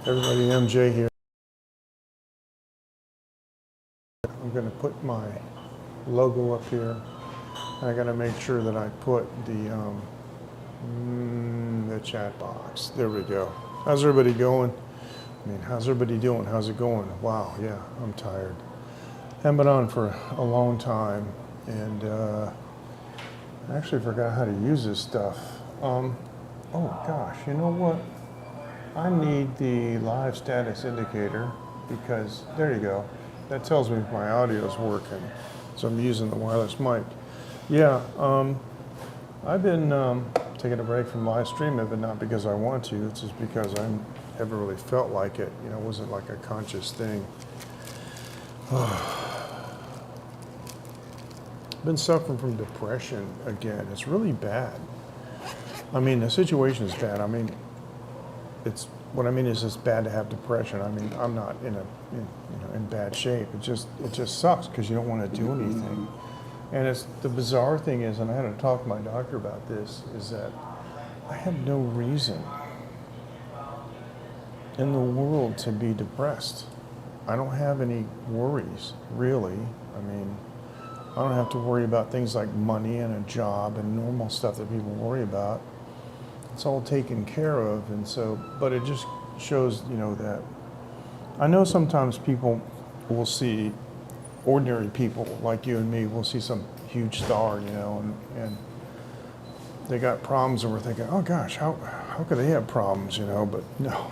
Everybody, MJ here. I'm going to put my logo up here. I got to make sure that I put the chat box. There we go. How's everybody going? I mean, how's everybody doing? How's it going? Wow, yeah, I'm tired. Haven't been on for a long time, and I actually forgot how to use this stuff. Oh gosh, you know what? I need the live status indicator because, there you go. That tells me if my audio is working. So I'm using the wireless mic. Yeah, I've been taking a break from live streaming, but not because I want to. It's just because I haven't really felt like it. You know, it wasn't like a conscious thing. Been suffering from depression again. It's really bad. I mean, the situation is bad. I mean, what I mean is it's bad to have depression. I mean, I'm not in bad shape. It just sucks because you don't want to do anything. And the bizarre thing is, and I had to talk to my doctor about this, is that I have no reason in the world to be depressed. I don't have any worries, really. I mean, I don't have to worry about things like money and a job and normal stuff that people worry about. It's all taken care of, and so, but it just shows, that I know sometimes people will see, ordinary people like you and me will see some huge star, and they got problems, and we're thinking, oh gosh, how could they have problems, but no,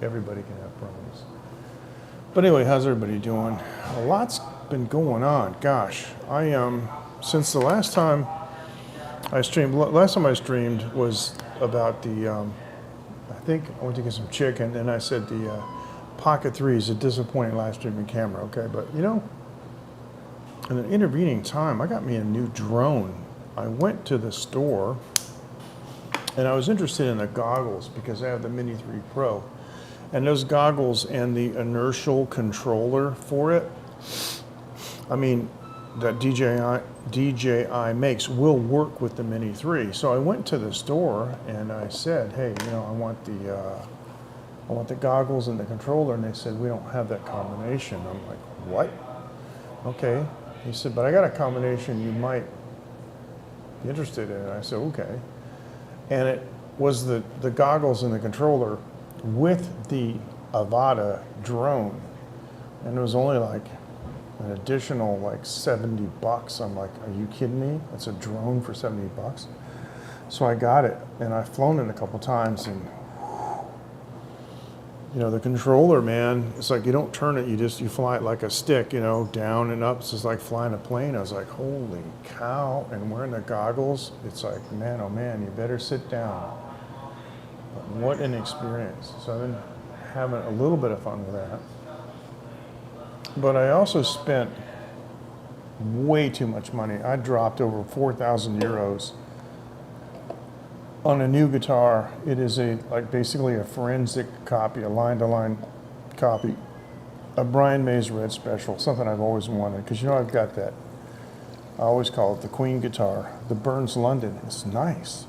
everybody can have problems. But anyway, how's everybody doing? A lot's been going on. Gosh, since the last time I streamed was about I think I went to get some chicken, and I said the Pocket 3 is a disappointing live streaming camera, okay? But in the intervening time, I got me a new drone. I went to the store, and I was interested in the goggles because I have the Mini 3 Pro. And those goggles and the inertial controller for it, I mean, that DJI makes will work with the Mini 3. So I went to the store and I said, hey, I want the goggles and the controller, and they said, we don't have that combination. I'm like, what? Okay. He said, but I got a combination you might be interested in. And I said, okay. And it was the goggles and the controller with the Avata drone. And it was only like an additional like $70. I'm like, are you kidding me? It's a drone for $70. So I got it, and I've flown it a couple times, and the controller, man, it's like you don't turn it, you fly it like a stick, down and up. It's just like flying a plane. I was like, holy cow. And wearing the goggles, it's like, man, oh man, you better sit down. But what an experience. So I've been having a little bit of fun with that. But I also spent way too much money. I dropped over 4,000 euros on a new guitar. It is basically a forensic copy, a line-to-line copy of Brian May's Red Special, something I've always wanted, because I've got that, I always call it the Queen guitar, the Burns London. It's nice.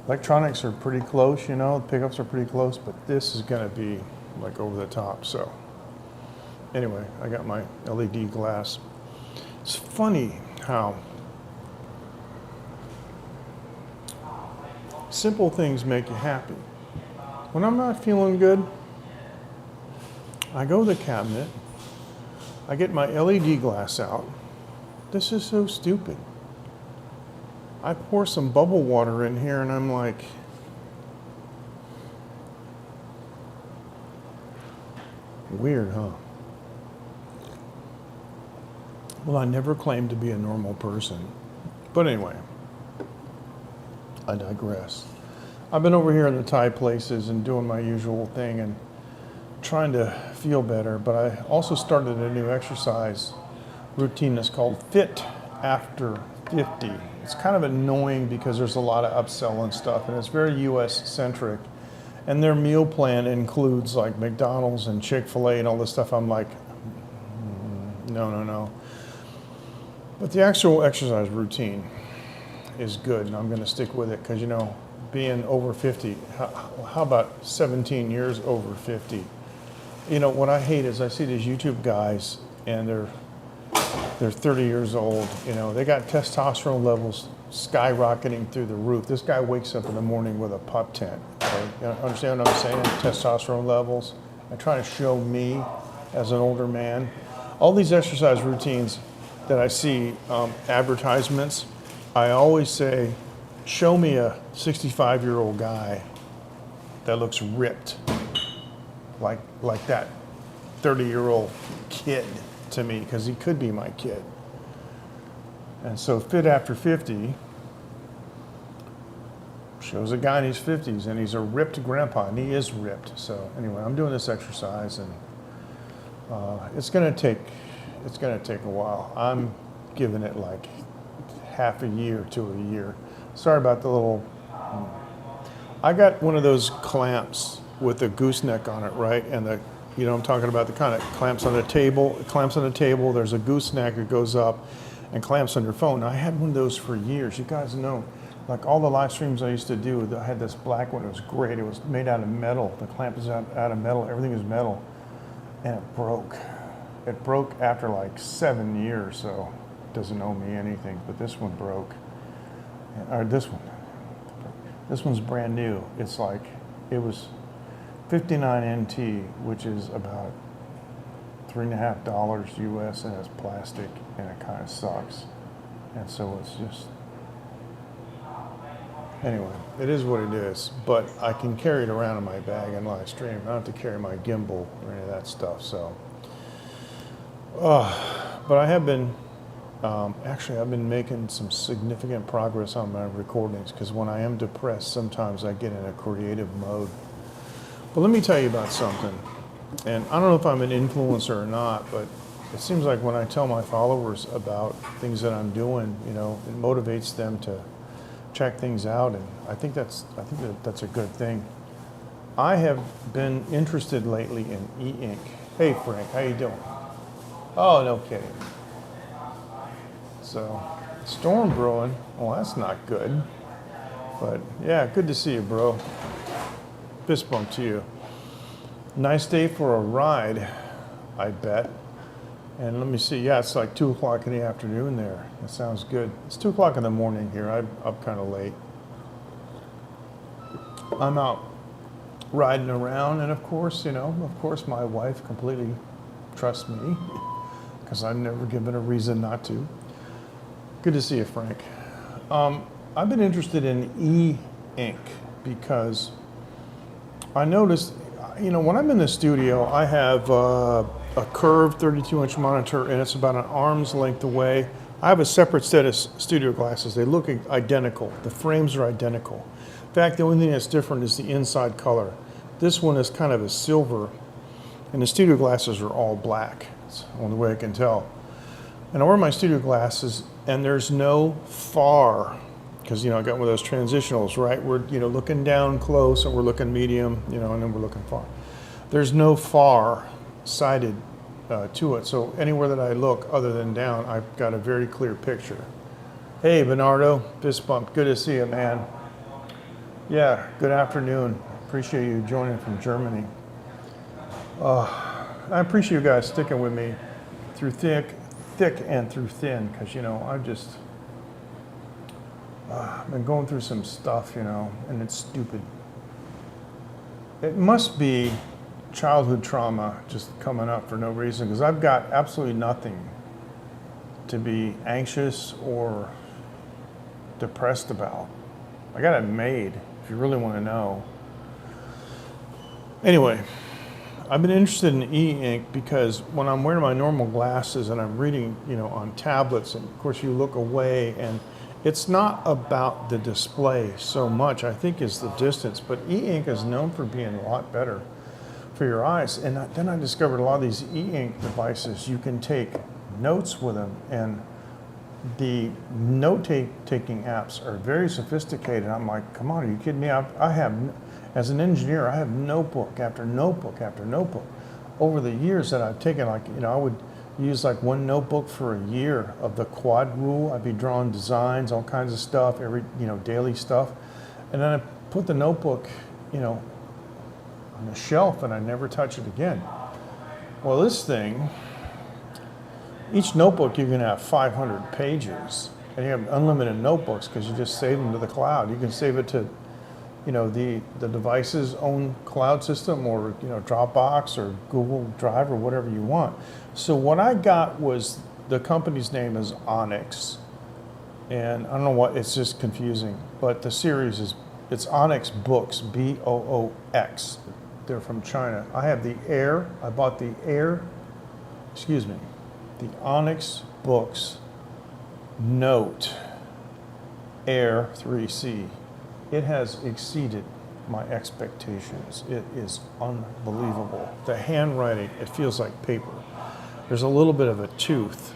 Electronics are pretty close, the pickups are pretty close, but this is going to be like over the top, so. Anyway, I got my LED glass. It's funny how simple things make you happy. When I'm not feeling good, I go to the cabinet, I get my LED glass out. This is so stupid. I pour some bubble water in here, and I'm like, weird, huh? Well, I never claimed to be a normal person. But anyway, I digress. I've been over here in the Thai places and doing my usual thing and trying to feel better, but I also started a new exercise routine that's called Fit After 50. It's kind of annoying because there's a lot of upsell and stuff, and it's very US-centric. And their meal plan includes like McDonald's and Chick-fil-A and all this stuff. I'm like, no. But the actual exercise routine is good, and I'm going to stick with it because, being over 50, how about 17 years over 50? You know, what I hate is I see these YouTube guys and they're 30 years old. You know, they got testosterone levels skyrocketing through the roof. This guy wakes up in the morning with a pup tent. Okay? You understand what I'm saying? Testosterone levels. I try to show me as an older man. All these exercise routines that I see advertisements, I always say, show me a 65-year-old guy that looks ripped, like that 30-year-old kid to me, because he could be my kid. And so Fit After 50 shows a guy in his 50s, and he's a ripped grandpa, and he is ripped. So anyway, I'm doing this exercise, and it's gonna take a while. I'm giving it like half a year to a year. Sorry about the little. I got one of those clamps with a gooseneck on it, right? And the, you know, I'm talking about the kind of clamps on the table. It clamps on the table. There's a gooseneck that goes up and clamps on your phone. Now, I had one of those for years. You guys know, like all the live streams I used to do, I had this black one. It was great. It was made out of metal. The clamp is out of metal. Everything is metal, and it broke. It broke after like 7 years, so it doesn't owe me anything. But this one broke, or this one's brand new. It's like, it was 59 NT, which is about $3.50 US, and it's plastic, and it kind of sucks. And so it's just, anyway, it is what it is. But I can carry it around in my bag and live stream. I don't have to carry my gimbal or any of that stuff. So, but I have been, actually, I've been making some significant progress on my recordings, because when I am depressed, sometimes I get in a creative mode. But let me tell you about something. And I don't know if I'm an influencer or not, but it seems like when I tell my followers about things that I'm doing, you know, it motivates them to check things out, and I think that's a good thing. I have been interested lately in e-ink. Hey Frank, how you doing? Oh, no kidding. So, storm brewing. Well, that's not good. But yeah, good to see you, bro. Fist bump to you. Nice day for a ride, I bet. And let me see, yeah, it's like 2 o'clock in the afternoon there. That sounds good. It's 2 o'clock in the morning here. I'm up kind of late. I'm out riding around, and of course, you know, my wife completely trusts me, because I've never given a reason not to. Good to see you, Frank. I've been interested in e-ink because I noticed, you know, when I'm in the studio, I have a curved 32-inch monitor, and it's about an arm's length away. I have a separate set of studio glasses. They look identical. The frames are identical. In fact, the only thing that's different is the inside color. This one is kind of a silver, and the studio glasses are all black. That's the only way I can tell. And I wear my studio glasses, and there's no far, because, you know, I got one of those transitionals, right? We're, you know, looking down close, and we're looking medium, you know, and then we're looking far. There's no far sighted to it. So anywhere that I look other than down, I've got a very clear picture. Hey, Bernardo, fist bump. Good to see you, man. Yeah, good afternoon. Appreciate you joining from Germany. I appreciate you guys sticking with me through thick and through thin, because, you know, I've just been going through some stuff, you know, and it's stupid. It must be childhood trauma just coming up for no reason, because I've got absolutely nothing to be anxious or depressed about. I got it made, if you really want to know. Anyway, I've been interested in e-ink because when I'm wearing my normal glasses and I'm reading, you know, on tablets, and of course you look away, and it's not about the display so much, I think, is the distance, but e-ink is known for being a lot better for your eyes. And then I discovered a lot of these e-ink devices, you can take notes with them, and the note-taking apps are very sophisticated. I'm like, come on, are you kidding me? I have, as an engineer, I have notebook after notebook after notebook. Over the years that I've taken, like, you know, I would use like one notebook for a year of the quad rule. I'd be drawing designs, all kinds of stuff, daily stuff. And then I put the notebook, you know, on the shelf, and I never touch it again. Well, this thing, each notebook you can have 500 pages, and you have unlimited notebooks because you just save them to the cloud. You can save it to, the device's own cloud system, or Dropbox or Google Drive or whatever you want. So what I got was, the company's name is Onyx, and I don't know what, it's just confusing, but the series it's Onyx Books, Boox. They're from China. I have the Air. I bought the Onyx Books Note Air 3C. It has exceeded my expectations. It is unbelievable. The handwriting, it feels like paper. There's a little bit of a tooth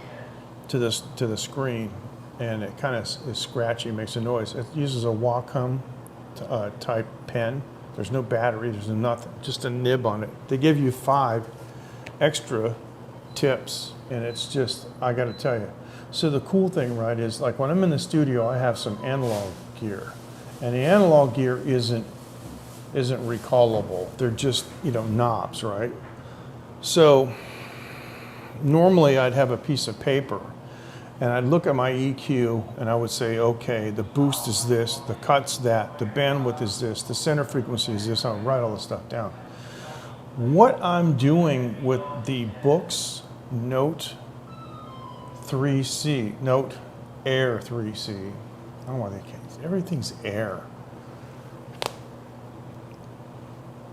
to the screen, and it kind of is scratchy, makes a noise. It uses a Wacom type pen. There's no battery, there's nothing, just a nib on it. They give you 5 extra tips, and it's just, I gotta tell you. So the cool thing, right, is like when I'm in the studio, I have some analog gear, and the analog gear isn't recallable. They're just, knobs, right? So normally I'd have a piece of paper, and I'd look at my EQ, and I would say, okay, the boost is this, the cut's that, the bandwidth is this, the center frequency is this. I would write all this stuff down. What I'm doing with the Books Note 3C, Note Air 3C, I don't know why they can't, everything's Air.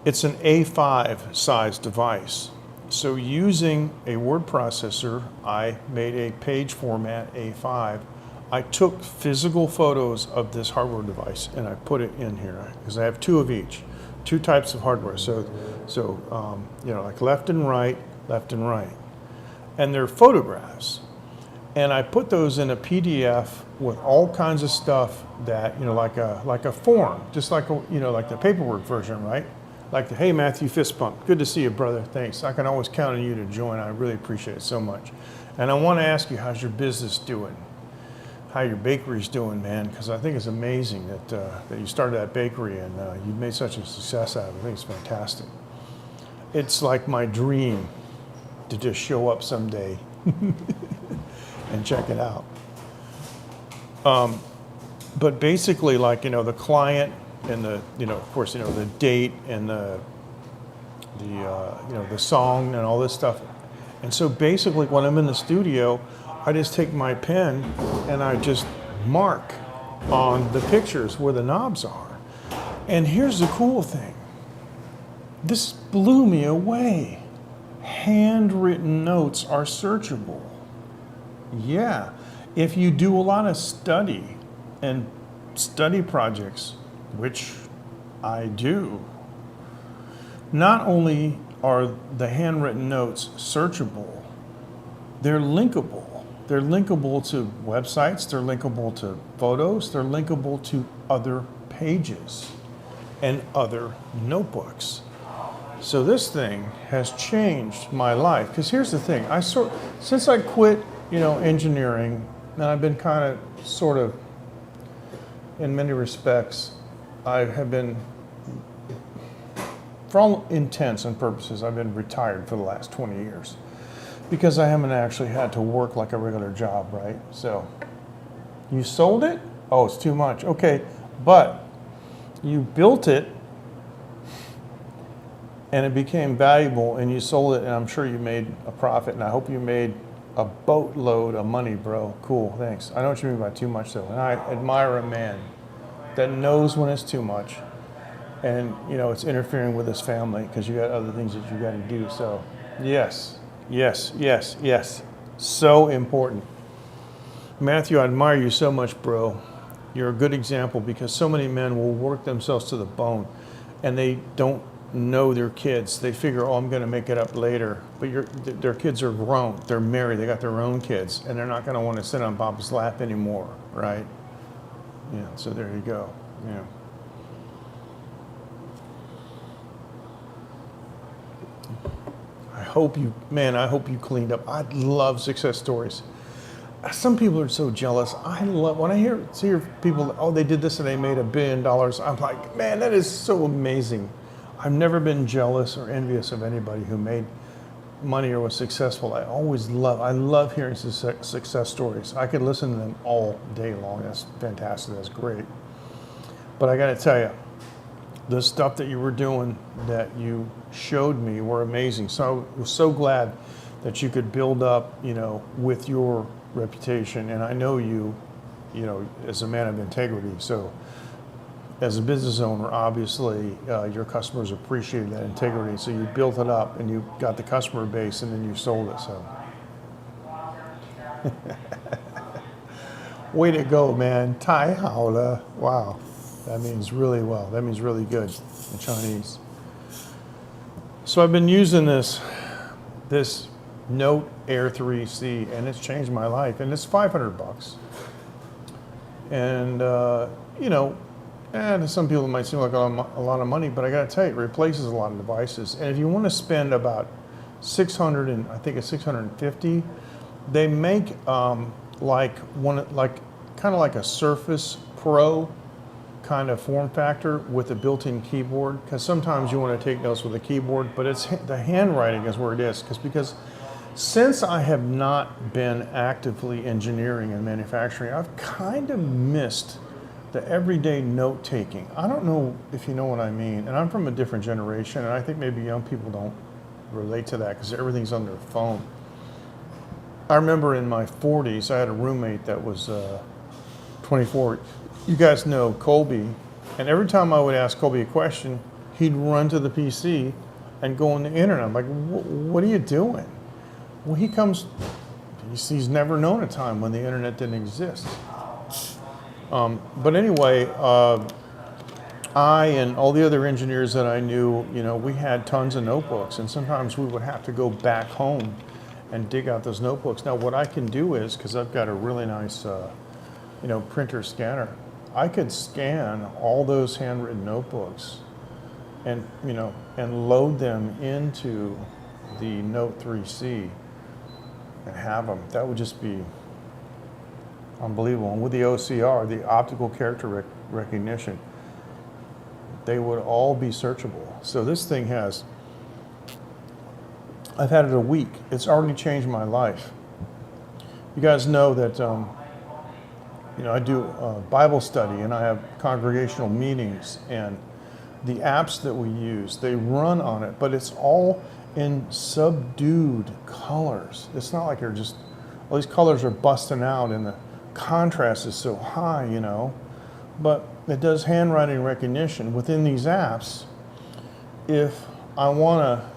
It's an A5 size device. So using a word processor, I made a page format A5. I took physical photos of this hardware device and I put it in here because I have 2 of each, 2 types of hardware. So like left and right, and they're photographs. And I put those in a PDF with all kinds of stuff that like a form, just like like the paperwork version, right? Like, hey, Matthew, fist bump. Good to see you, brother. Thanks. I can always count on you to join. I really appreciate it so much. And I want to ask you, how's your business doing? How your bakery's doing, man? Because I think it's amazing that you started that bakery and you've made such a success out of it. I think it's fantastic. It's like my dream to just show up someday and check it out. But basically, like, the client, and the of course the date and the song and all this stuff. And so basically when I'm in the studio, I just take my pen and I just mark on the pictures where the knobs are. And here's the cool thing, this blew me away. Handwritten notes are searchable. Yeah, if you do a lot of study projects, which I do, not only are the handwritten notes searchable, they're linkable. They're linkable to websites, they're linkable to photos, they're linkable to other pages and other notebooks. So this thing has changed my life. Because here's the thing, since I quit, engineering, and I've been kind of, sort of, in many respects, I have been, for all intents and purposes, I've been retired for the last 20 years because I haven't actually had to work like a regular job, right? So, you sold it? Oh, it's too much. Okay, but you built it and it became valuable and you sold it and I'm sure you made a profit and I hope you made a boatload of money, bro. Cool, thanks. I know what you mean by too much though, and I admire a man that knows when it's too much and it's interfering with his family because you got other things that you got to do. So yes, so important. Matthew, I admire you so much, bro. You're a good example because so many men will work themselves to the bone and they don't know their kids. They figure, oh, I'm going to make it up later, but their kids are grown, they're married, they got their own kids, and they're not going to want to sit on Papa's lap anymore, right? Yeah, so there you go. Yeah. I hope you cleaned up. I love success stories. Some people are so jealous. I love when I hear people, oh, they did this and they made $1 billion. I'm like, man, that is so amazing. I've never been jealous or envious of anybody who made money or was successful, I love hearing success stories. I could listen to them all day long. That's fantastic. That's great. But I got to tell you, the stuff that you were doing that you showed me were amazing. So I was so glad that you could build up, with your reputation. And I know you, as a man of integrity. So as a business owner, obviously, your customers appreciated that integrity. So you built it up and you got the customer base and then you sold it. So way to go, man. 太好了. Wow. That means really well. That means really good in Chinese. So I've been using this Note Air 3C, and it's changed my life. And it's $500. And to some people it might seem like a lot of money, but I got to tell you, it replaces a lot of devices. And if you want to spend about 600 and I think it's 650, they make kind of like a Surface Pro kind of form factor with a built-in keyboard, because sometimes you want to take notes with a keyboard, but it's the handwriting is where it is. Because since I have not been actively engineering and manufacturing, I've kind of missed the everyday note taking. I don't know if you know what I mean, and I'm from a different generation, and I think maybe young people don't relate to that because everything's on their phone. I remember in my 40s, I had a roommate that was 24. You guys know Colby, and every time I would ask Colby a question, he'd run to the PC and go on the internet. I'm like, what are you doing? Well, he's never known a time when the internet didn't exist. But anyway, I and all the other engineers that I knew, we had tons of notebooks, and sometimes we would have to go back home and dig out those notebooks. Now, what I can do is, because I've got a really nice, printer scanner, I could scan all those handwritten notebooks and load them into the Note 3C and have them. That would just be unbelievable. And with the OCR, the optical character recognition, they would all be searchable. So this thing I've had it a week. It's already changed my life. You guys know that I do Bible study and I have congregational meetings, and the apps that we use, they run on it, but it's all in subdued colors. It's not like all these colors are busting out and the contrast is so high, but it does handwriting recognition within these apps. If I want to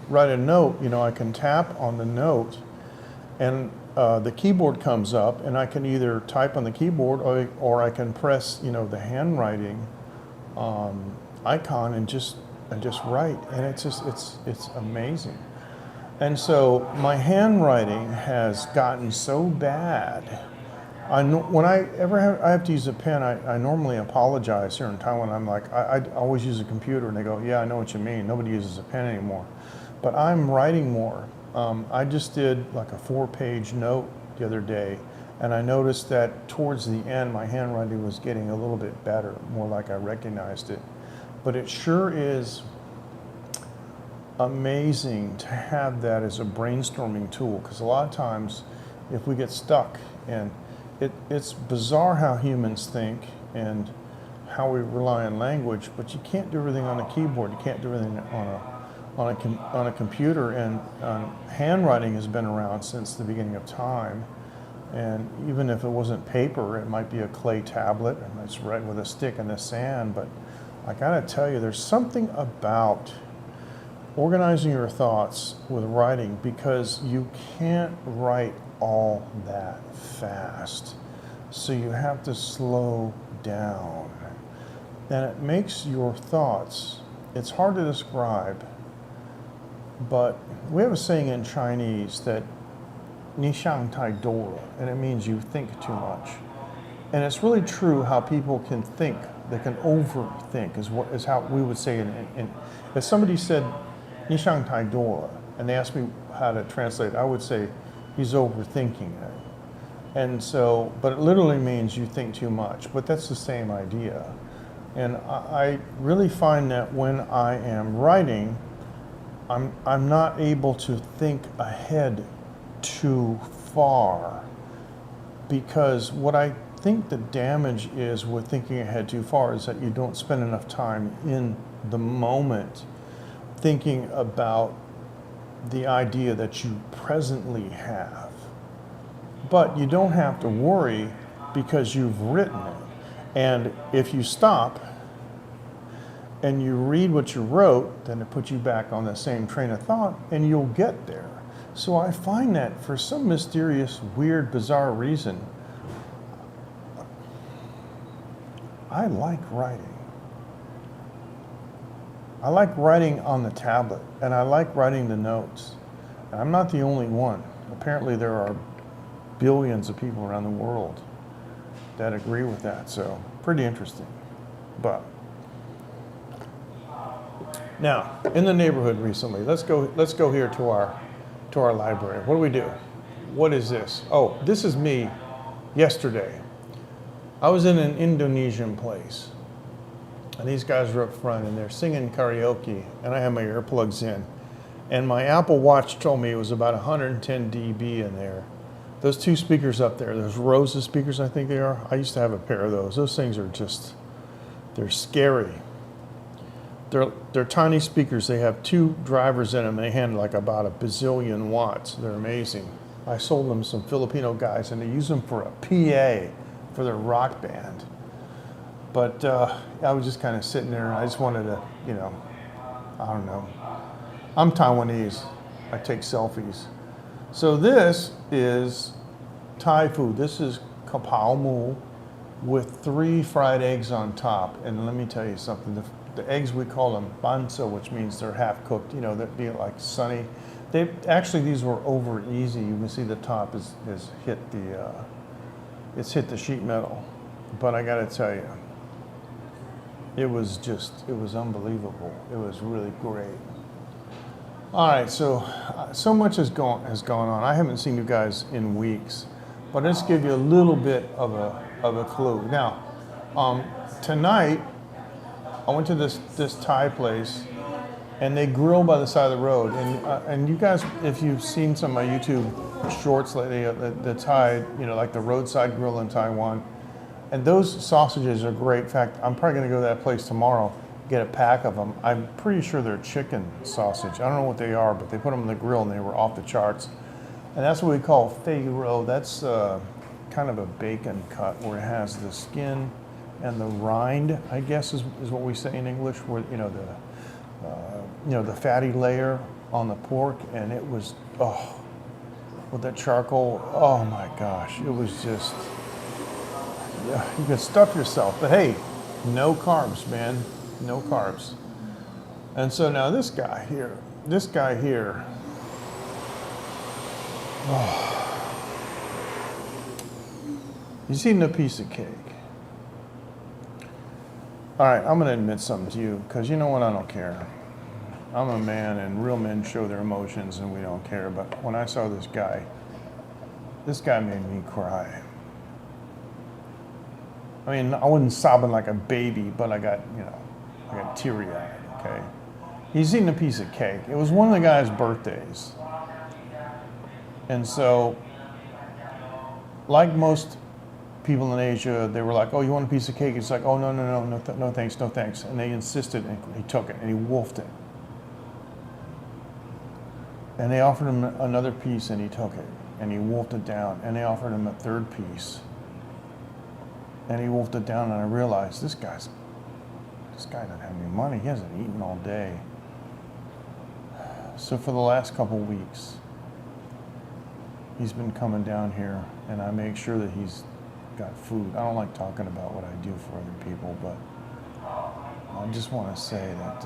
write a note, I can tap on the note and the keyboard comes up, and I can either type on the keyboard or I can press, the handwriting icon and just write, and it's amazing. And so my handwriting has gotten so bad. When I have to use a pen, I normally apologize here in Taiwan. I'm like, I always use a computer, and they go, yeah, I know what you mean. Nobody uses a pen anymore. But I'm writing more. I just did like a 4-page note the other day, and I noticed that towards the end, my handwriting was getting a little bit better, more like I recognized it. But it sure is amazing to have that as a brainstorming tool, because a lot of times if we get stuck, and it's bizarre how humans think and how we rely on language, but you can't do everything on a keyboard. You can't do everything on a computer, and handwriting has been around since the beginning of time. And even if it wasn't paper, it might be a clay tablet, and it's right with a stick in the sand. But I gotta tell you, there's something about organizing your thoughts with writing, because you can't write all that fast. So you have to slow down. And it makes your thoughts, it's hard to describe, but we have a saying in Chinese that 你想太多了, and it means you think too much. And it's really true how people can think. They can overthink, is how we would say it. If somebody said 你想太多了, and they asked me how to translate, I would say he's overthinking it. And so, but it literally means you think too much, but that's the same idea. And I really find that when I am writing, I'm not able to think ahead too far, because what I think the damage is with thinking ahead too far is that you don't spend enough time in the moment thinking about the idea that you presently have. But you don't have to worry because you've written it. And if you stop and you read what you wrote, then it puts you back on the same train of thought and you'll get there. So I find that for some mysterious, weird, bizarre reason, I like writing. I like writing on the tablet, and I like writing the notes. And I'm not the only one. Apparently there are billions of people around the world that agree with that, so pretty interesting. But now, in the neighborhood recently, let's go here to our library. What do we do? What is this? Oh, this is me yesterday. I was in an Indonesian place, and these guys were up front, and they're singing karaoke, and I had my earplugs in, and my Apple Watch told me it was about 110 dB in there. Those two speakers up there, those rows of speakers, I think they are. I used to have a pair of those. Those things are just, they're scary. They're tiny speakers. They have two drivers in them. They handle like about a bazillion watts. They're amazing. I sold them to some Filipino guys, and they use them for a PA for their rock band. But I was just kind of sitting there, and I just wanted to, you know, I don't know. I'm Taiwanese. I take selfies. So this is Thai food. This is kapao mu with 3 fried eggs on top. And let me tell you something. The eggs, we call them bansa, which means they're half cooked. You know, they'd be like sunny. Actually, these were over easy. You can see the top is hit the it's hit the sheet metal. But I got to tell you, it was unbelievable. It was really great. All right, so much has gone on. I haven't seen you guys in weeks, but let's give you a little bit of a clue. Now, tonight I went to this Thai place, and they grill by the side of the road. And you guys, if you've seen some of my YouTube shorts lately, the Thai, you know, like the roadside grill in Taiwan, and those sausages are great. In fact, I'm probably going to go to that place tomorrow, get a pack of them. I'm pretty sure they're chicken sausage. I don't know what they are, but they put them on the grill and they were off the charts. And that's what we call fei ro. That's kind of a bacon cut where it has the skin and the rind, I guess is what we say in English, where the fatty layer on the pork, and it was, with that charcoal, oh my gosh, it was just, yeah, you could stuff yourself. But hey, no carbs, man. No carbs. And so now this guy here, he's eating a piece of cake. All right, I'm gonna admit something to you, because you know what, I don't care. I'm a man, and real men show their emotions, and we don't care. But when I saw this guy made me cry. I mean, I wasn't sobbing like a baby, but I got teary-eyed, okay? He's eating a piece of cake. It was one of the guy's birthdays. And so, like most people in Asia, they were like, oh, you want a piece of cake? It's like, oh, no thanks. And they insisted, and he took it, and he wolfed it. And they offered him another piece, and he took it, and he wolfed it down. And they offered him a third piece, and he wolfed it down, and I realized this guy doesn't have any money. He hasn't eaten all day. So for the last couple weeks, he's been coming down here, and I make sure that he's got food. I don't like talking about what I do for other people, but I just want to say that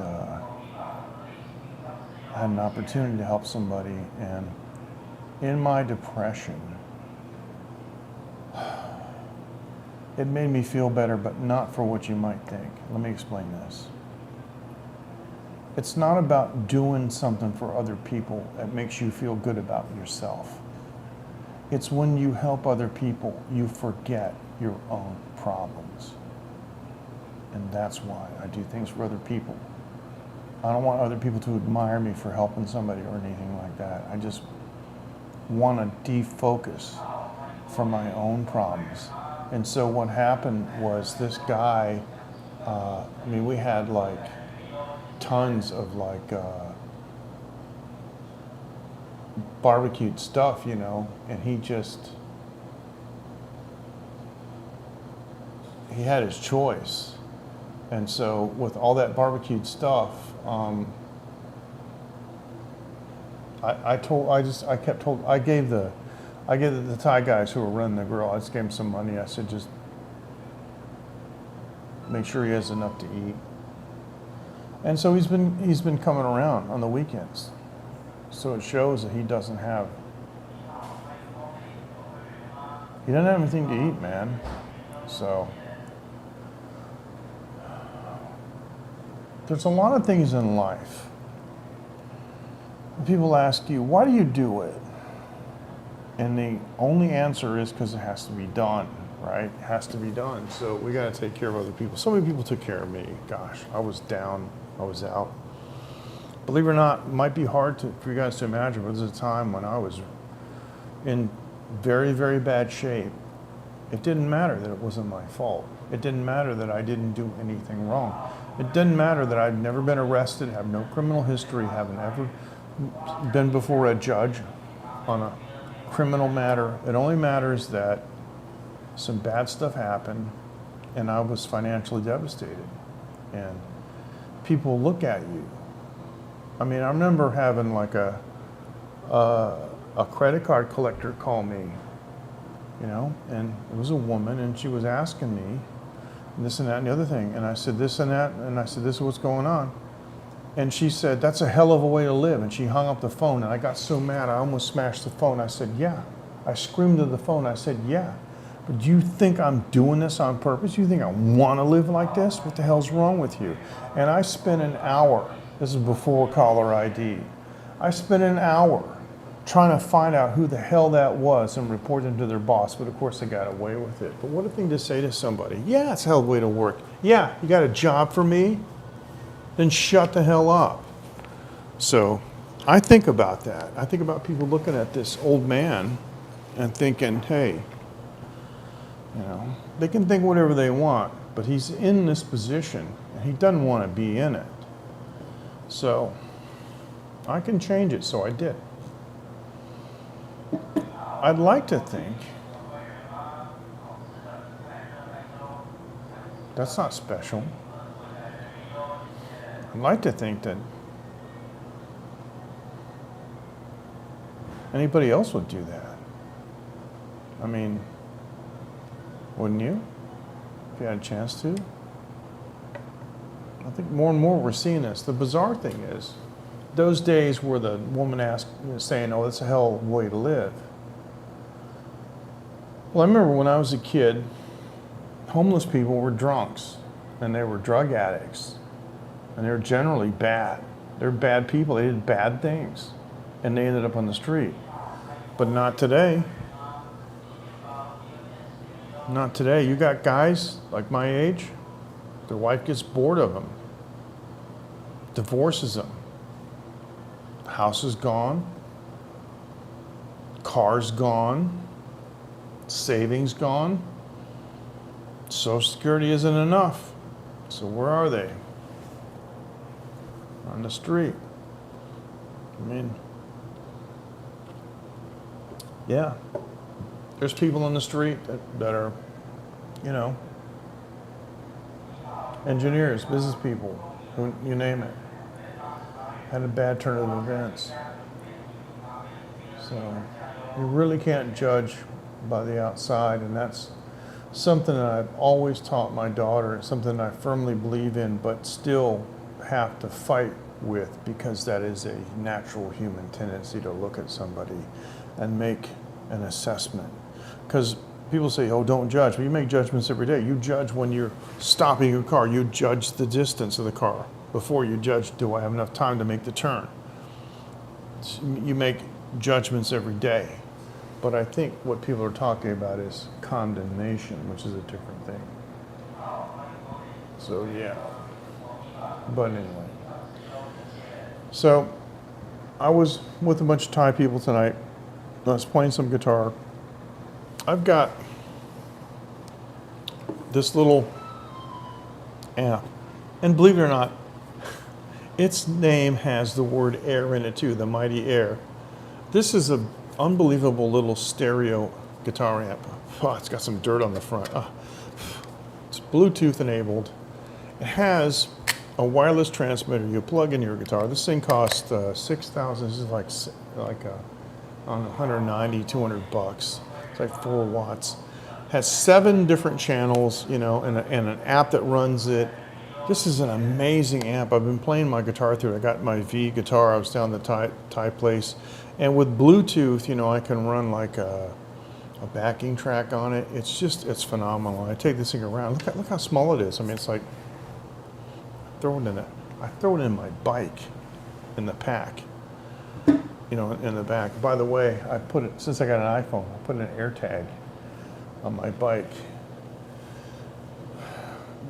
I had an opportunity to help somebody, and in my depression, it made me feel better, but not for what you might think. Let me explain this. It's not about doing something for other people that makes you feel good about yourself. It's when you help other people, you forget your own problems. And that's why I do things for other people. I don't want other people to admire me for helping somebody or anything like that. I just want to defocus from my own problems. And so what happened was this guy, I mean, we had like tons of like barbecued stuff, you know, and he had his choice. And so with all that barbecued stuff, I gave the Thai guys who were running the grill, I just gave them some money. I said, just make sure he has enough to eat. And so he's been coming around on the weekends. So it shows that he doesn't have anything to eat, man. So there's a lot of things in life. People ask you, why do you do it? And the only answer is because it has to be done, right? It has to be done. So we got to take care of other people. So many people took care of me. Gosh, I was down. I was out. Believe it or not, it might be hard for you guys to imagine, but there was a time when I was in very, very bad shape. It didn't matter that it wasn't my fault. It didn't matter that I didn't do anything wrong. It didn't matter that I'd never been arrested, have no criminal history, haven't ever been before a judge on a criminal matter. It only matters that some bad stuff happened and I was financially devastated. And people look at you. I mean, I remember having like a credit card collector call me, you know, and it was a woman and she was asking me this and that and the other thing. And I said this and that, and I said, this is what's going on. And she said, that's a hell of a way to live. And she hung up the phone and I got so mad, I almost smashed the phone. I said, yeah. I screamed to the phone, I said, yeah. But do you think I'm doing this on purpose? You think I want to live like this? What the hell's wrong with you? And I spent an hour, this is before caller ID, I spent an hour trying to find out who the hell that was and report them to their boss. But of course they got away with it. But what a thing to say to somebody. Yeah, it's a hell of a way to work. Yeah, you got a job for me? Then shut the hell up. So I think about that. I think about people looking at this old man and thinking, hey, you know, they can think whatever they want, but he's in this position and he doesn't want to be in it. So I can change it, so I did. I'd like to think that's not special. I'd like to think that anybody else would do that. I mean, wouldn't you? If you had a chance to? I think more and more we're seeing this. The bizarre thing is, those days where the woman saying, oh, that's a hell of a way to live. Well, I remember when I was a kid, homeless people were drunks and they were drug addicts. And they're generally bad. They're bad people. They did bad things. And they ended up on the street. But not today. Not today. You got guys like my age, their wife gets bored of them, divorces them. The house is gone. Car's gone. Savings gone. Social Security isn't enough. So where are they? On the street. I mean, yeah. There's people on the street that are, you know, engineers, business people, who, you name it, had a bad turn of events. So you really can't judge by the outside, and that's something that I've always taught my daughter, something I firmly believe in, but still have to fight with, because that is a natural human tendency to look at somebody and make an assessment. Because people say, oh, don't judge. But you make judgments every day. You judge when you're stopping your car. You judge the distance of the car. Before you judge, do I have enough time to make the turn? You make judgments every day. But I think what people are talking about is condemnation, which is a different thing. So, yeah. But anyway. So I was with a bunch of Thai people tonight. I was playing some guitar. I've got this little amp, and believe it or not, its name has the word air in it too, the Mighty Air. This is an unbelievable little stereo guitar amp. Oh, it's got some dirt on the front. Oh, it's Bluetooth enabled. It has a wireless transmitter you plug in your guitar. This thing costs $6,000. This is like 190, 200 bucks. It's like 4 watts. Has 7 different channels, you know, and an app that runs it. This is an amazing amp. I've been playing my guitar through it. I got my V guitar. I was down the Thai place, and with Bluetooth, you know, I can run like a backing track on it. It's phenomenal. I take this thing around. Look how small it is. I mean, it's like I throw it in my bike, in the pack, you know, in the back. By the way, I put it, since I got an iPhone, I put an AirTag on my bike,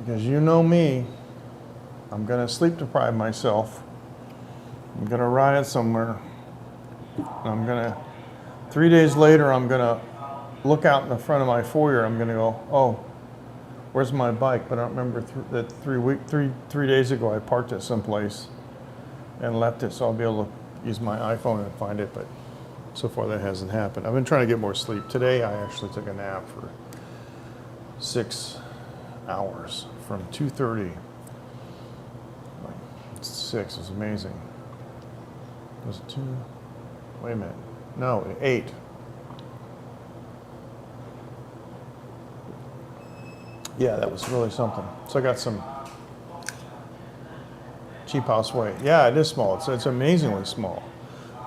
because you know me, I'm gonna sleep deprive myself. I'm gonna ride it somewhere. 3 days later, I'm gonna look out in the front of my foyer. I'm gonna go, oh, where's my bike? But I don't remember that 3 days ago I parked it someplace and left it, so I'll be able to use my iPhone and find it, but so far that hasn't happened. I've been trying to get more sleep. Today I actually took a nap for 6 hours from 2:30. Like 6, it was amazing. Was it 2? Wait a minute. No, 8. Yeah, that was really something. So I got some cheap house weight. Yeah, it is small. It's amazingly small,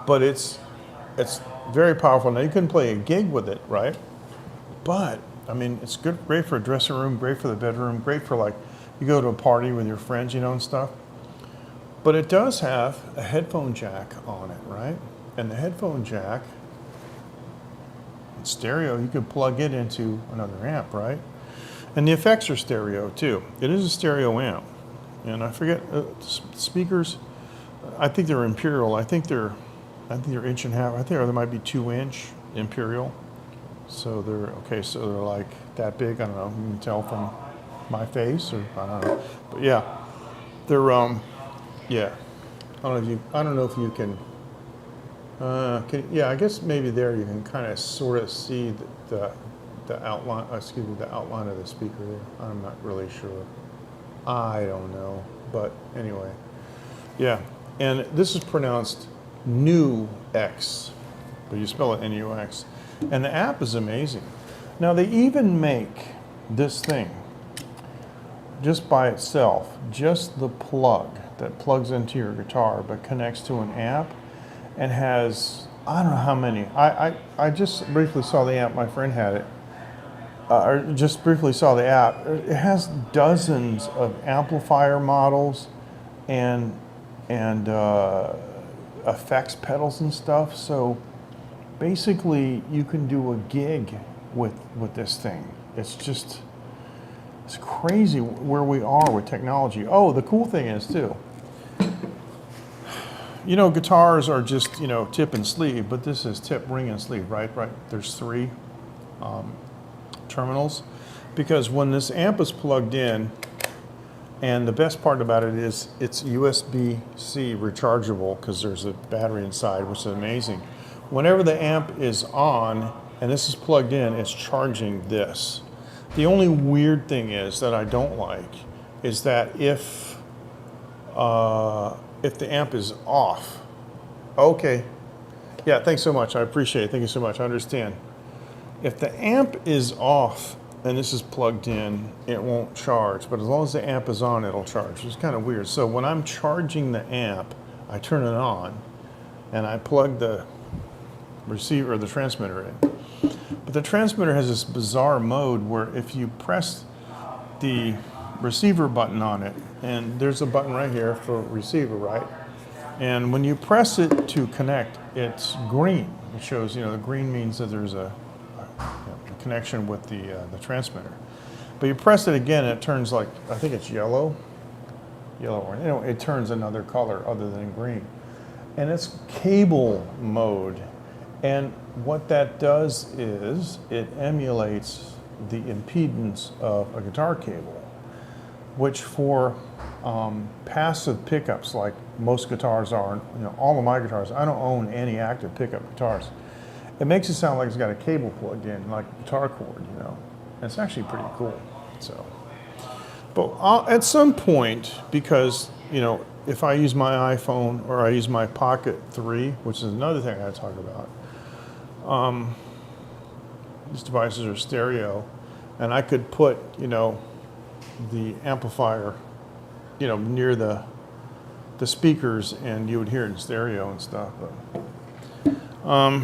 but it's very powerful. Now you couldn't play a gig with it, right? But I mean, it's good, great for a dressing room, great for the bedroom, great for like you go to a party with your friends, you know, and stuff. But it does have a headphone jack on it, right? And the headphone jack, it's stereo. You could plug it into another amp, right? And the effects are stereo too. It is a stereo amp. And I forget, speakers, I think they're Imperial. I think they're 1.5 inches. I think there might be 2-inch Imperial. So so they're like that big. I don't know, you can tell from my face, or I don't know. But yeah, they're, yeah. I don't know if you can, yeah, I guess maybe there you can kind of sort of see the outline, the outline of the speaker there. I'm not really sure. I don't know, but anyway, yeah. And this is pronounced NUX, but you spell it N-U-X. And the app is amazing. Now they even make this thing just by itself, just the plug that plugs into your guitar but connects to an amp, and has, I don't know how many. I just briefly saw the amp, my friend had it. Or just briefly saw the app. It has dozens of amplifier models and effects pedals and stuff. So basically, you can do a gig with this thing. It's crazy where we are with technology. Oh, the cool thing is too, you know, guitars are just, you know, tip and sleeve, but this is tip, ring, and sleeve, right? Right. There's 3. Terminals, because when this amp is plugged in, and the best part about it is it's USB-C rechargeable, because there's a battery inside, which is amazing. Whenever the amp is on and this is plugged in, it's charging this. The only weird thing is that I don't like is that if the amp is off, okay, yeah, thanks so much, I appreciate it, thank you so much, I understand. If the amp is off and this is plugged in, it won't charge. But as long as the amp is on, it'll charge. It's kind of weird. So when I'm charging the amp, I turn it on and I plug the receiver or the transmitter in. But the transmitter has this bizarre mode where if you press the receiver button on it, and there's a button right here for receiver, right? And when you press it to connect, it's green. It shows, you know, the green means that there's a connection with the transmitter. But you press it again, and it turns like, I think it's yellow, or you know, it turns another color other than green. and it's cable mode. And what that does is it emulates the impedance of a guitar cable, which for passive pickups, like most guitars are, all of my guitars, I don't own any active pickup guitars. It makes it sound like it's got a cable plugged in, like a guitar cord, And it's actually pretty cool. So, but at some point, because if I use my iPhone or I use my Pocket 3, which is another thing I got to talk about. These devices are stereo, and I could put, the amplifier, near the speakers, and you would hear it in stereo and stuff. But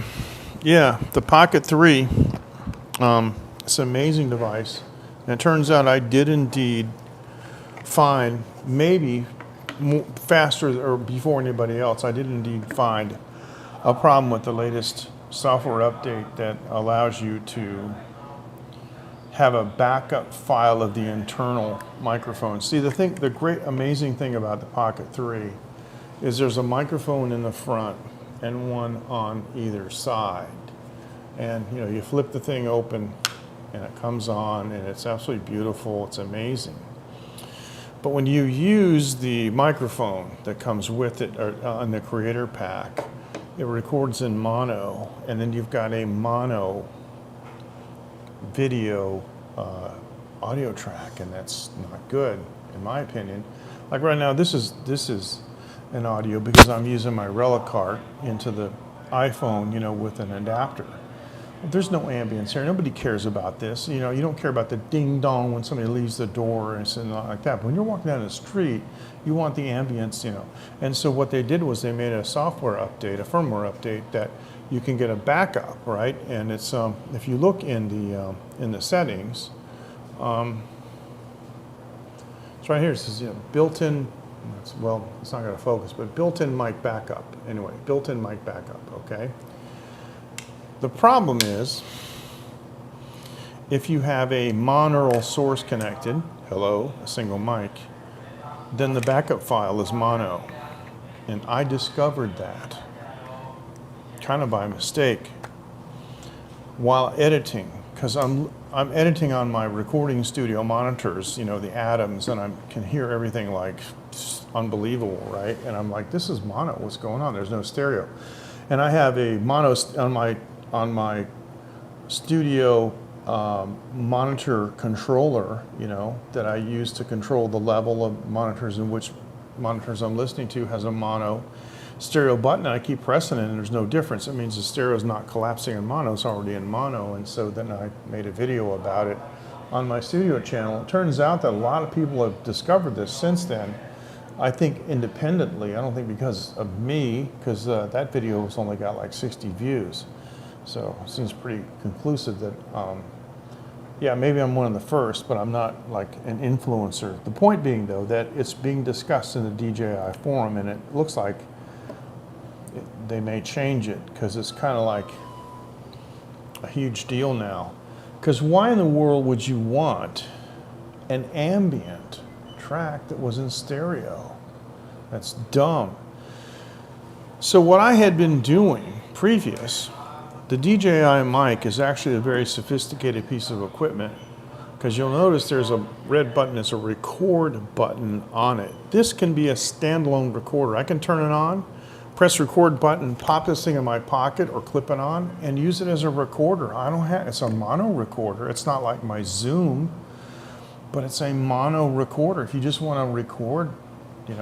yeah, the Pocket 3, it's an amazing device, and it turns out I did indeed find, maybe faster or before anybody else, I did indeed find a problem with the latest software update that allows you to have a backup file of the internal microphone. See, the great amazing thing about the Pocket 3 is there's a microphone in the front and one on either side. And you flip the thing open and it comes on, and it's absolutely beautiful. It's amazing. But when you use the microphone that comes with it on the Creator Pack, it records in mono, and then you've got a mono video audio track, and that's not good, in my opinion. Like right now, this is an audio because I'm using my Relic cart into the iPhone, with an adapter. There's no ambience here. Nobody cares about this. You don't care about the ding dong when somebody leaves the door and something like that. But when you're walking down the street, you want the ambience, And so what they did was they made a software update, a firmware update that you can get a backup, right? And it's if you look in the settings, it's right here. It says built-in. Well, it's not going to focus, but built-in mic backup. Anyway, built-in mic backup. Okay. The problem is, if you have a monaural source connected, a single mic, then the backup file is mono. And I discovered that, kind of by mistake, while editing, because I'm editing on my recording studio monitors, the Atoms, and I can hear everything like unbelievable, right? And I'm like, this is mono, what's going on? There's no stereo. And I have a mono on my studio monitor controller, that I use to control the level of monitors in which monitors I'm listening to has a mono stereo button, and I keep pressing it and there's no difference. It means the stereo is not collapsing in mono, it's already in mono. And so then I made a video about it on my studio channel. It turns out that a lot of people have discovered this since then. I think independently, I don't think because of me, because that video has only got like 60 views. So it seems pretty conclusive that, yeah, maybe I'm one of the first, but I'm not like an influencer. The point being, though, that it's being discussed in the DJI forum, and it looks like they may change it because it's kind of like a huge deal now. Because why in the world would you want an ambient track that was in stereo? That's dumb. So what I had been doing previous, the DJI mic is actually a very sophisticated piece of equipment, because you'll notice there's a red button, it's a record button on it. This can be a standalone recorder. I can turn it on, press record button, pop this thing in my pocket or clip it on and use it as a recorder. It's a mono recorder. It's not like my Zoom, but it's a mono recorder. If you just want to record,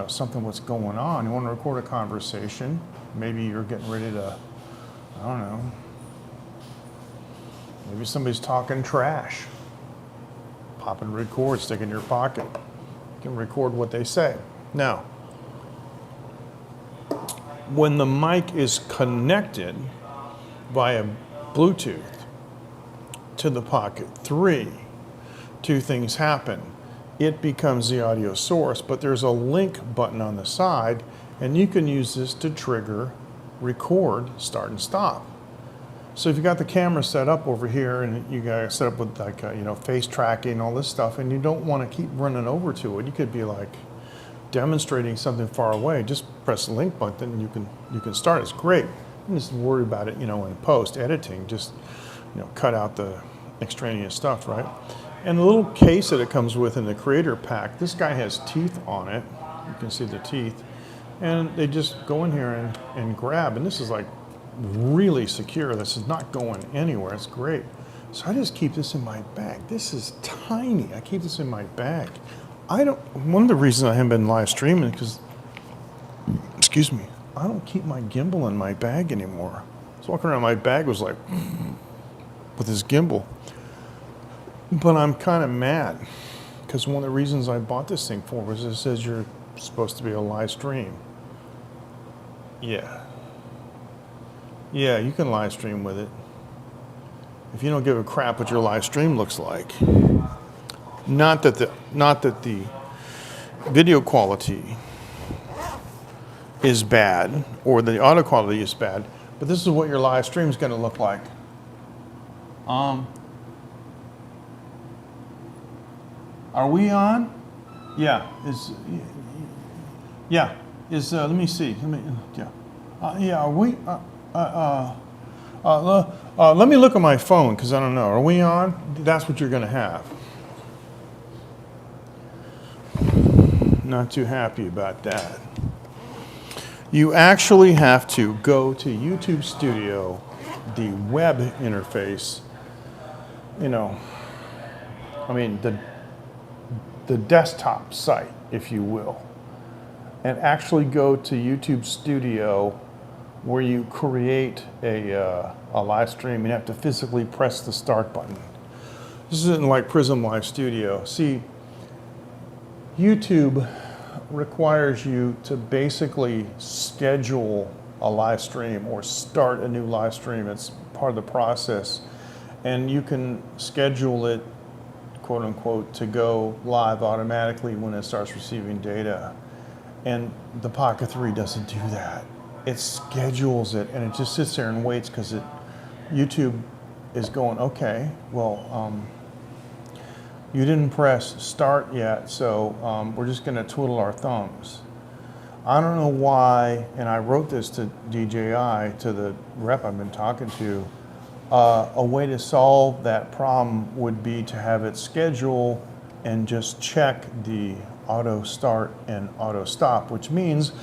something what's going on, you want to record a conversation, maybe you're getting ready to, I don't know, maybe somebody's talking trash. Pop and record, stick in your pocket. You can record what they say. Now, when the mic is connected via Bluetooth to the Pocket 3, two things happen. It becomes the audio source, but there's a link button on the side, and you can use this to trigger record, start and stop. So if you got the camera set up over here and you got it set up with like face tracking, all this stuff, and you don't want to keep running over to it, you could be like demonstrating something far away, just press the link button and you can start. It's great. I'm just worried about it, in post editing, just cut out the extraneous stuff, right? And the little case that it comes with in the creator pack, this guy has teeth on it. You can see the teeth. And they just go in here and grab. And this is like really secure. This is not going anywhere. It's great. So I just keep this in my bag. This is tiny. I keep this in my bag. One of the reasons I haven't been live streaming is because, excuse me, I don't keep my gimbal in my bag anymore. I was walking around, my bag was like, with this gimbal. But I'm kind of mad because one of the reasons I bought this thing for was it says you're supposed to be a live stream. Yeah, you can live stream with it. If you don't give a crap what your live stream looks like. Not that the video quality is bad or the audio quality is bad, but this is what your live stream is going to look like. Are we on? Yeah. Let me see. Are we? Let me look at my phone because I don't know. Are we on? That's what you're going to have. Not too happy about that. You actually have to go to YouTube Studio, the web interface. The desktop site, if you will, and actually go to YouTube Studio where you create a live stream. You have to physically press the start button. This isn't like Prism Live Studio. See, YouTube requires you to basically schedule a live stream or start a new live stream. It's part of the process. And you can schedule it, quote unquote, to go live automatically when it starts receiving data. And the Pocket 3 doesn't do that. It schedules it and it just sits there and waits because YouTube is going, okay, well, you didn't press start yet, so we're just gonna twiddle our thumbs. I don't know why, and I wrote this to DJI, to the rep I've been talking to, a way to solve that problem would be to have it schedule and just check the auto start and auto stop, which means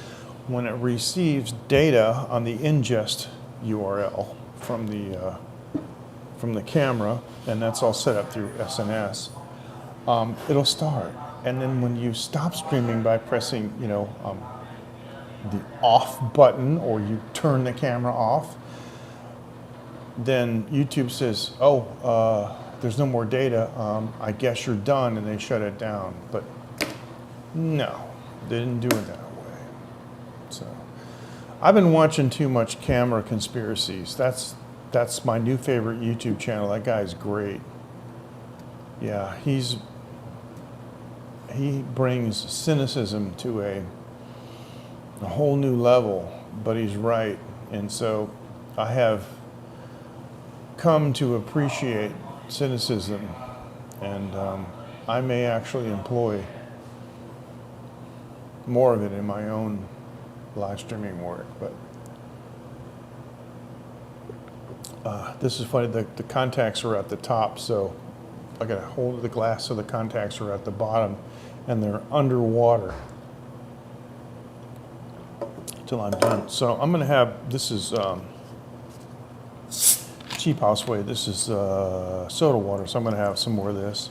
when it receives data on the ingest URL from the camera, and that's all set up through SNS, it'll start. And then when you stop streaming by pressing, the off button, or you turn the camera off, then YouTube says, there's no more data, I guess you're done, and they shut it down. But no, they didn't do it that way. So I've been watching too much camera conspiracies. That's my new favorite YouTube channel. That guy's great. Yeah, he brings cynicism to a whole new level, but he's right. And so I have come to appreciate cynicism, and I may actually employ more of it in my own live streaming work. But this is funny, the contacts are at the top, so I got a hold of the glass so the contacts are at the bottom and they're underwater till I'm done. So I'm gonna have, this is Cheap House Way, this is soda water, so I'm gonna have some more of this.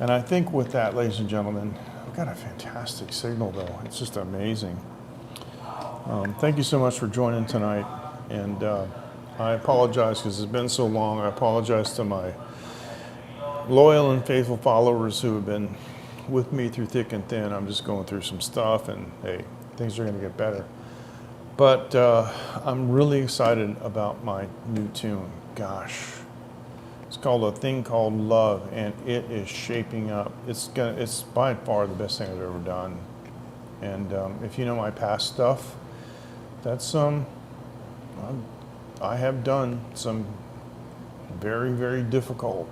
And I think with that, ladies and gentlemen, I've got a fantastic signal though, it's just amazing. Thank you so much for joining tonight, and I apologize because it's been so long. I apologize to my loyal and faithful followers who have been with me through thick and thin. I'm just going through some stuff, and hey, things are going to get better. But I'm really excited about my new tune. Gosh, it's called A Thing Called Love, and it is shaping up. It's by far the best thing I've ever done. And if you know my past stuff, that's I have done some very, very difficult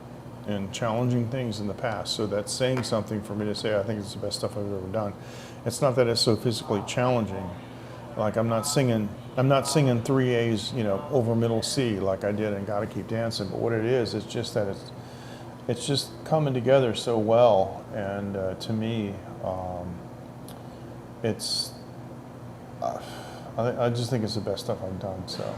and challenging things in the past. So that's saying something for me to say, I think it's the best stuff I've ever done. It's not that it's so physically challenging. Like I'm not singing 3A's, over middle C like I did in Gotta Keep Dancing. But what it is, it's just that it's just coming together so well. And to me, it's, I just think it's the best stuff I've done. So,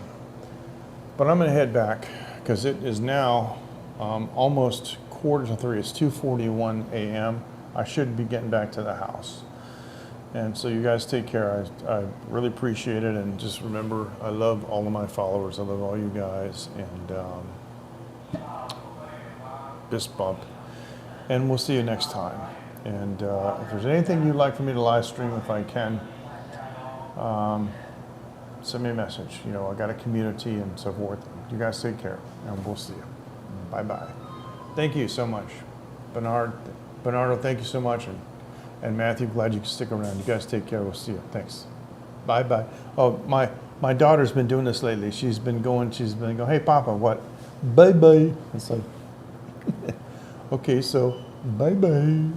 but I'm gonna head back because it is now almost 2:45. It's 2:41 a.m. I should be getting back to the house. And so you guys take care. I really appreciate it. And just remember, I love all of my followers. I love all you guys. And fist bump. And we'll see you next time. And if there's anything you'd like for me to live stream, if I can, send me a message. I got a community and so forth. You guys take care. And we'll see you. Bye-bye. Thank you so much. Bernardo, thank you so much. And Matthew, glad you could stick around. You guys take care. We'll see you. Thanks. Bye-bye. Oh, my daughter's been doing this lately. She's been going, hey, Papa, what? Bye-bye. It's like, okay, so bye-bye.